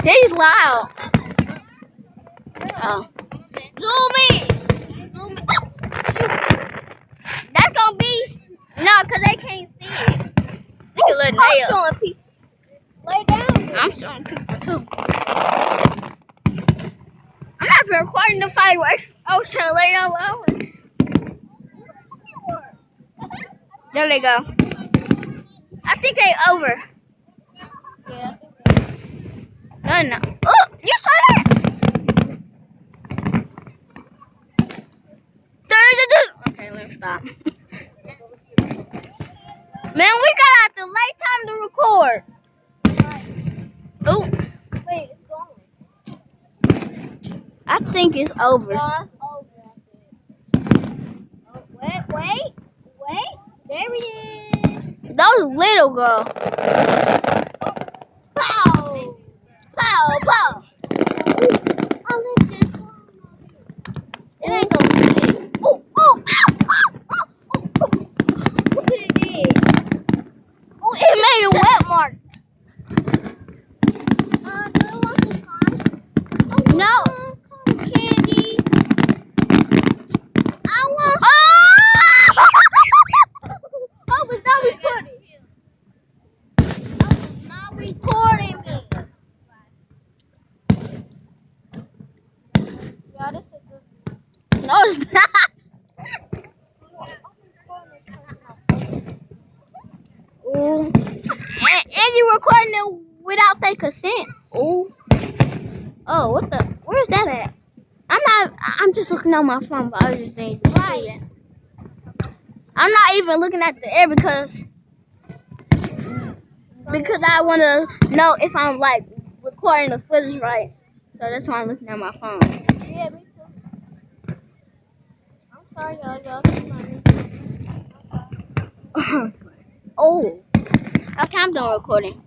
He's loud. Oh. Zoom in. Zoom in. Shoot. That's gonna be cause they can't see it. Look at little nail. I'm showing people. Lay down. I'm showing people too. I'm not even recording the fireworks. I was trying to lay down low. There they go. I think they over. Yeah. No. Oh, you saw that? Okay, let's stop. Man, we got out the late time to record. Oh, Wait, it's going. I think it's over. Over. Oh, wait. There he is. That was little girl. Pow. Pow. I lift this. It ain't gonna see. Oh. Look what it did. Oh, it made a wet mark. Do you want some slime? No. Candy. I want Oh, but that was funny. not recording me. Yeah, this is good. No, it's not. Ooh. And you recording it without their consent. Ooh. Oh, what the? Where's that at? I'm just looking on my phone, but I just didn't even see it. I'm not even looking at the air because I want to know if I'm like recording the footage right. So that's why I'm looking at my phone. Yeah, me too. I'm sorry, y'all. Oh. Okay, I'm done recording.